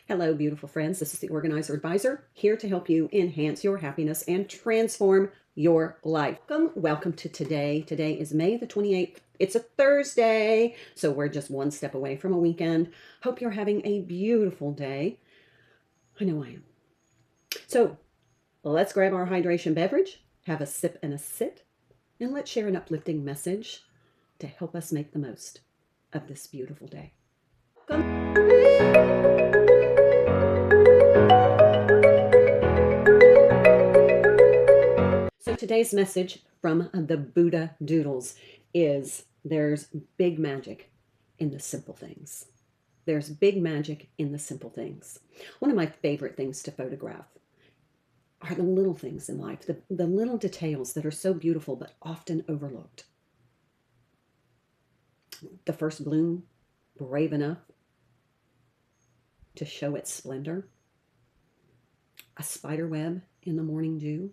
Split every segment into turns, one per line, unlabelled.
Hello, beautiful friends. This is the Organizer Advisor, here to help you enhance your happiness and transform your life. Welcome to today. Today is May the 28th. It's a Thursday, so we're just one step away from a weekend. Hope you're having a beautiful day. I know I am. So let's grab our hydration beverage, have a sip and a sit, and let's share an uplifting message to help us make the most of this beautiful day. So today's message from the Buddha Doodles is there's big magic in the simple things. There's big magic in the simple things. One of my favorite things to photograph are the little things in life, the little details that are so beautiful but often overlooked. The first bloom, brave enough to show its splendor. A spider web in the morning dew.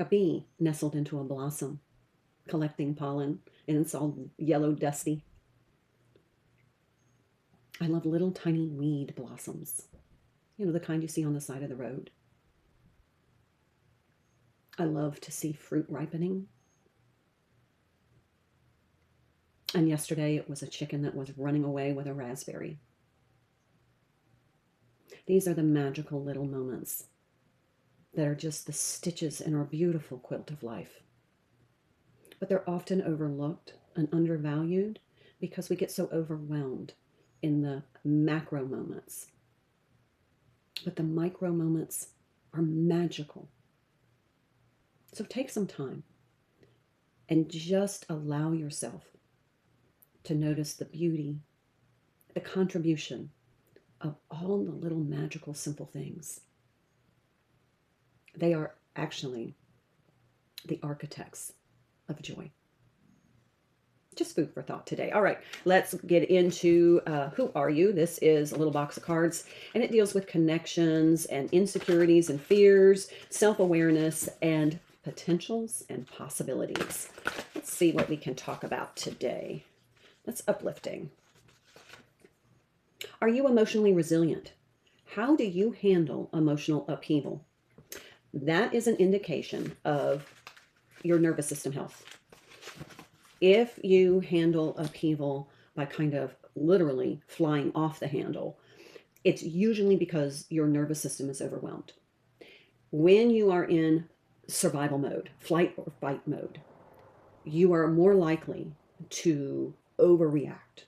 A bee nestled into a blossom, collecting pollen, and it's all yellow dusty. I love little tiny weed blossoms. You know, the kind you see on the side of the road. I love to see fruit ripening. And yesterday it was a chicken that was running away with a raspberry. These are the magical little moments that are just the stitches in our beautiful quilt of life. But they're often overlooked and undervalued because we get so overwhelmed in the macro moments. But the micro moments are magical. So take some time and just allow yourself to notice the beauty, the contribution of all the little magical, simple things. They are actually the architects of joy. Just food for thought today. All right, let's get into who are you? This is a little box of cards, and it deals with connections and insecurities and fears, self-awareness, and potentials and possibilities. Let's see what we can talk about today. That's uplifting. Are you emotionally resilient? How do you handle emotional upheaval? That is an indication of your nervous system health. If you handle upheaval by kind of literally flying off the handle, it's usually because your nervous system is overwhelmed. When you are in survival mode, flight or fight mode, you are more likely to overreact.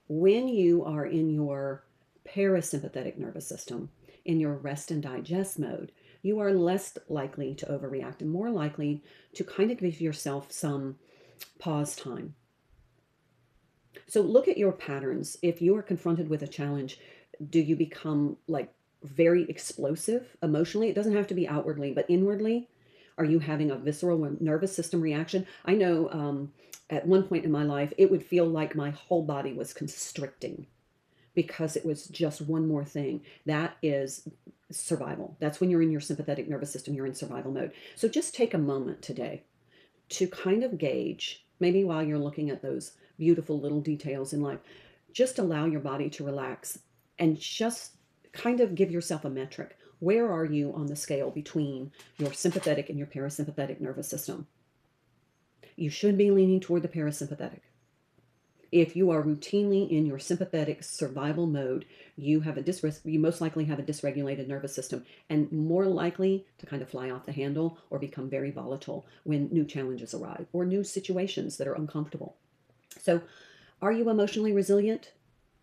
When you are in your parasympathetic nervous system, in your rest and digest mode, you are less likely to overreact and more likely to kind of give yourself some pause time. So look at your patterns. If you are confronted with a challenge, do you become like very explosive emotionally? It doesn't have to be outwardly, but inwardly. Are you having a visceral nervous system reaction? I know at one point in my life, it would feel like my whole body was constricting because it was just one more thing. That is survival. That's when you're in your sympathetic nervous system, you're in survival mode. So just take a moment today to kind of gauge, maybe while you're looking at those beautiful little details in life, just allow your body to relax and just kind of give yourself a metric. Where are you on the scale between your sympathetic and your parasympathetic nervous system? You should be leaning toward the parasympathetic. If you are routinely in your sympathetic survival mode, you most likely have a dysregulated nervous system and more likely to kind of fly off the handle or become very volatile when new challenges arrive or new situations that are uncomfortable. So, are you emotionally resilient?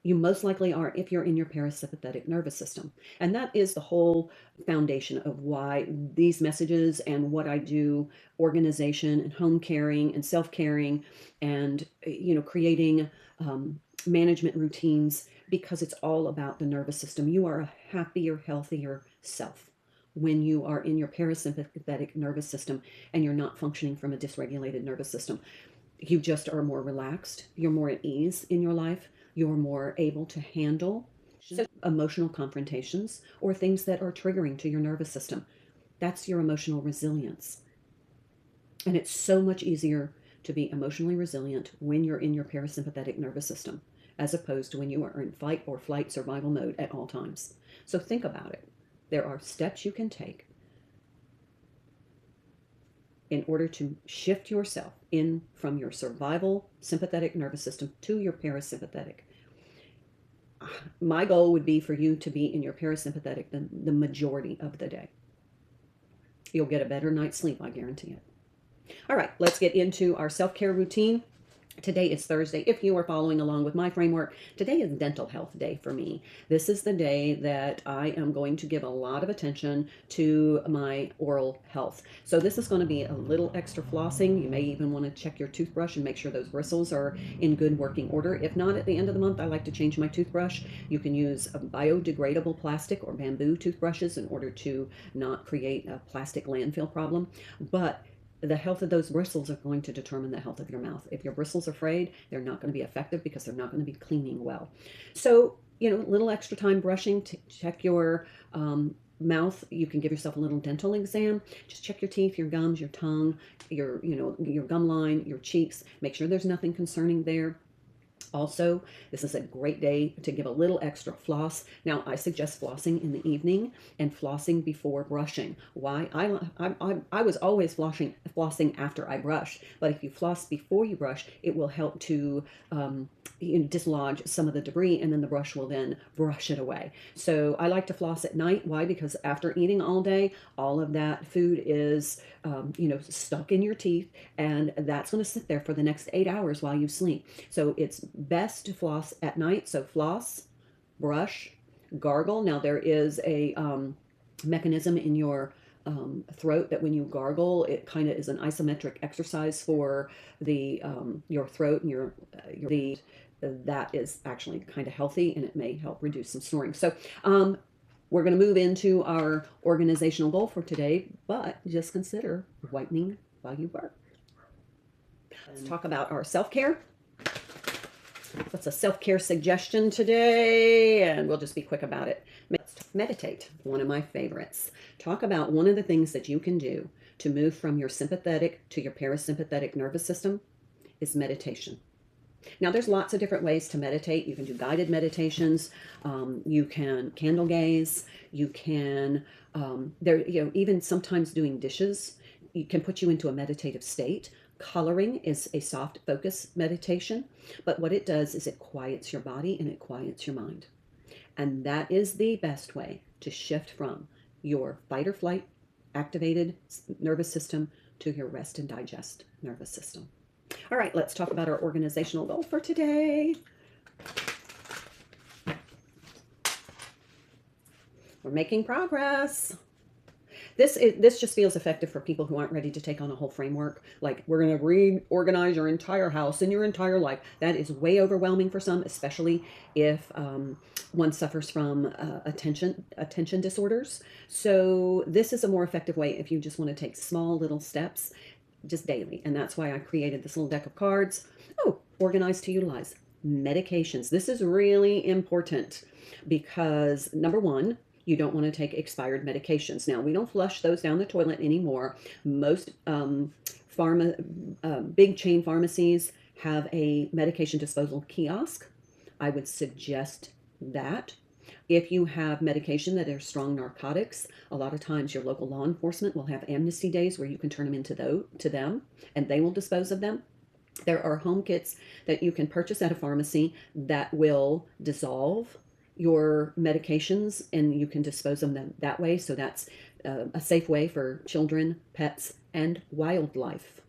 You most likely are if you're in your parasympathetic nervous system. And that is the whole foundation of why these messages and what I do, organization and home caring and self-caring and, creating management routines, because it's all about the nervous system. You are a happier, healthier self when you are in your parasympathetic nervous system and you're not functioning from a dysregulated nervous system. You just are more relaxed. You're more at ease in your life. You're more able to handle emotional confrontations or things that are triggering to your nervous system. That's your emotional resilience. And it's so much easier to be emotionally resilient when you're in your parasympathetic nervous system. as opposed to when you are in fight or flight survival mode at all times. So think about it. There are steps you can take in order to shift yourself in from your survival sympathetic nervous system to your parasympathetic. My goal would be for you to be in your parasympathetic the majority of the day. You'll get a better night's sleep, I guarantee it. All right, let's get into our self-care routine. Today is Thursday. If you are following along with my framework, today is Dental Health Day for me. This is the day that I am going to give a lot of attention to my oral health. So this is going to be a little extra flossing. You may even want to check your toothbrush and make sure those bristles are in good working order. If not, at the end of the month, I like to change my toothbrush. You can use a biodegradable plastic or bamboo toothbrushes in order to not create a plastic landfill problem. But the health of those bristles are going to determine the health of your mouth. If your bristles are frayed, they're not going to be effective because they're not going to be cleaning well. So, a little extra time brushing to check your mouth. You can give yourself a little dental exam. Just check your teeth, your gums, your tongue, your gum line, your cheeks. Make sure there's nothing concerning there. Also, this is a great day to give a little extra floss. Now, I suggest flossing in the evening and flossing before brushing. Why? I was always flossing after I brushed, but if you floss before you brush, it will help to dislodge some of the debris, and then the brush will then brush it away. So I like to floss at night. Why? Because after eating all day, all of that food is stuck in your teeth, and that's going to sit there for the next 8 hours while you sleep. So it's best to floss at night. So floss, brush, gargle. Now there is a mechanism in your throat that when you gargle, it kind of is an isometric exercise for the your throat and your that is actually kind of healthy, and it may help reduce some snoring. So we're going to move into our organizational goal for today, but just consider whitening while you work. Let's talk about our self-care. What's a self-care suggestion today? And we'll just be quick about it. Meditate, one of my favorites. Talk about one of the things that you can do to move from your sympathetic to your parasympathetic nervous system is meditation. Now, there's lots of different ways to meditate. You can do guided meditations. You can candle gaze. You can, even sometimes doing dishes, it can put you into a meditative state. Coloring is a soft focus meditation, but what it does is it quiets your body and it quiets your mind. And that is the best way to shift from your fight or flight activated nervous system to your rest and digest nervous system. All right, let's talk about our organizational goal for today. We're making progress. This just feels effective for people who aren't ready to take on a whole framework. Like, we're going to reorganize your entire house and your entire life. That is way overwhelming for some, especially if one suffers from attention disorders. So this is a more effective way if you just want to take small little steps just daily. And that's why I created this little deck of cards. Oh, organize to utilize. Medications. This is really important because, number one, you don't want to take expired medications. Now, we don't flush those down the toilet anymore. Most big chain pharmacies have a medication disposal kiosk. I would suggest that. If you have medication that are strong narcotics, a lot of times your local law enforcement will have amnesty days where you can turn them into them, and they will dispose of them. There are home kits that you can purchase at a pharmacy that will dissolve your medications, and you can dispose of them that way. So that's a safe way for children, pets, and wildlife.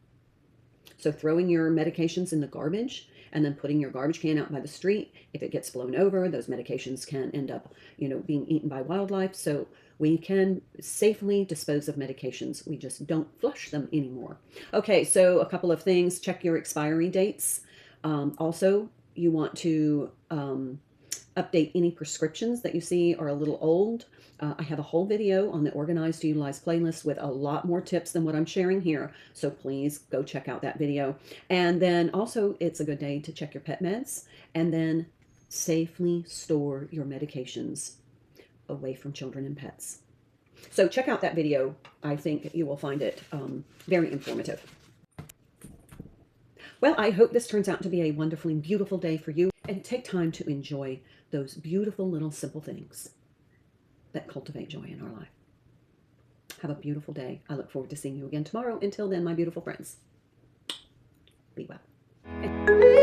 So throwing your medications in the garbage and then putting your garbage can out by the street, if it gets blown over, those medications can end up, being eaten by wildlife. So we can safely dispose of medications. We just don't flush them anymore. Okay, so a couple of things. Check your expiry dates. Also, you want to update any prescriptions that you see are a little old. I have a whole video on the Organize to Utilize playlist with a lot more tips than what I'm sharing here. So please go check out that video. And then also, it's a good day to check your pet meds and then safely store your medications away from children and pets. So check out that video. I think you will find it very informative. Well, I hope this turns out to be a wonderfully beautiful day for you, and take time to enjoy those beautiful little simple things that cultivate joy in our life. Have a beautiful day. I look forward to seeing you again tomorrow. Until then, my beautiful friends, be well.